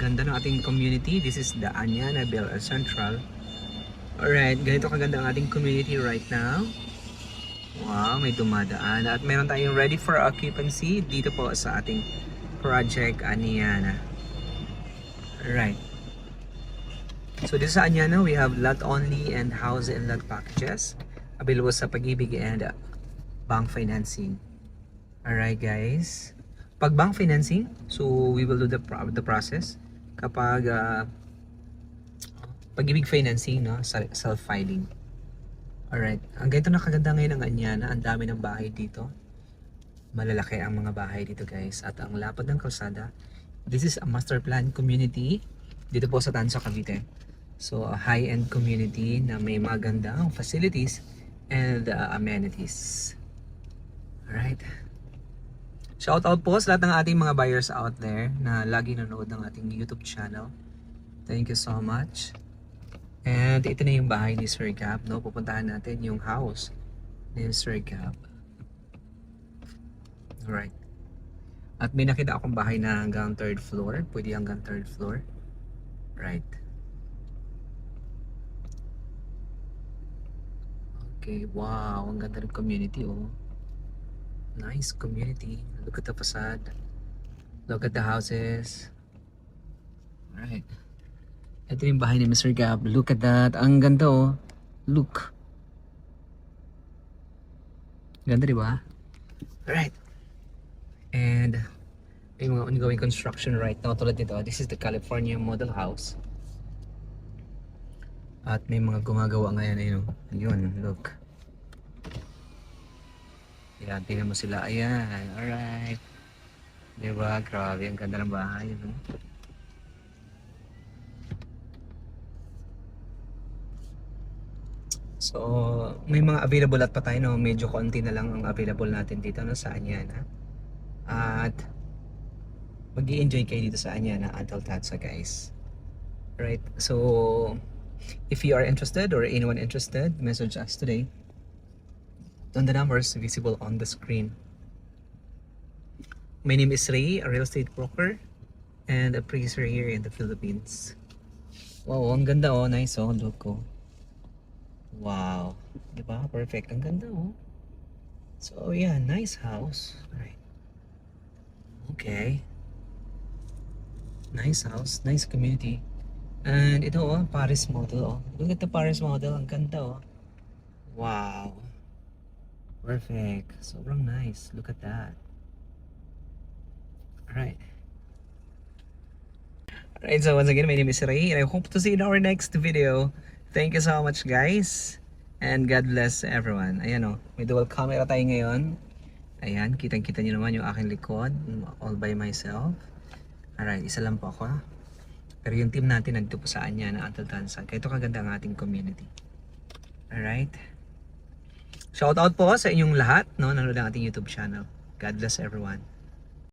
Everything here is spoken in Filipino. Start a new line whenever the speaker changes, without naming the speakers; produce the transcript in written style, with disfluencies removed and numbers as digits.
ganda ng ating community. This is the Anyana Bel Air Central. Alright, ganito kaganda ang ating community right now. Wow, may dumadaan. At meron tayong ready for occupancy dito po sa ating project Anyana. Alright. So dito sa Anyana, we have lot only and house and lot packages available sa Pag-ibig and bank financing. Alright guys. Pag bank financing, so we will do the process. Kapag Pag-ibig financing, no, self-filing. Alright. Ang ganito na kaganda ngayon ng Anyana, ang dami ng bahay dito. Malalaki ang mga bahay dito guys. At ang lapad ng kalsada. This is a master plan community dito po sa Tanza, Cavite. So a high-end community na may magandang facilities and amenities. Alright. Shout out po sa lahat ng ating mga buyers out there na lagi nanonood ng ating YouTube channel. Thank you so much. And ito na yung bahay ni Sir Gab, no? Pupuntahan natin yung house ni Sir Gab. Alright. At may nakita akong bahay na hanggang 3rd floor. Pwede hanggang 3rd floor. Right. Okay, wow. Ang ganda ng community, oh. Nice community. Look at the facade. Look at the houses. Alright. Ito yung bahay ni Mr. Gab. Look at that. Ang ganda, oh. Look. Ganda, di ba? Alright. And may mga ongoing construction right now. Tulad dito. This is the California Model House. At may mga gumagawa ngayon. Ayun, ayun, look. Ayan, tingnan mo sila. Ayan, alright. Diba? Grabe, ang ganda ng bahay. No? So, may mga available at pa tayo. No? Medyo konti na lang ang available natin dito. No? Sa Anyana. At mag-i-enjoy kayo dito sa Anyana Until Tanza, guys. Right? So, if you are interested or anyone interested, message us today on the numbers visible on the screen. My name is Ray, a real estate broker and a appraiser here in the Philippines. Wow, ang ganda, oh. Nice, oh. Look, oh. Wow. Diba? Perfect. Ang ganda, oh. So, yeah. Nice house. Right. Okay. Nice house. Nice community. And ito, oh. Paris model, oh. Look at the Paris model. Ang ganda, oh. Wow. Perfect. Sobrang nice. Look at that. Alright. Alright, so once again, my name is Ray and I hope to see you in our next video. Thank you so much, guys. And God bless everyone. Ayan, oh. May dual camera tayo ngayon. Ayan, kitang-kita nyo naman yung aking likod. All by myself. Alright, isa lang po ako. Pero yung team natin nandito po sa Anyana Until Tanza. Kaya ito kaganda ang ating community. Alright. Shout out po sa inyong lahat, no, nanonood ng ating YouTube channel. God bless everyone.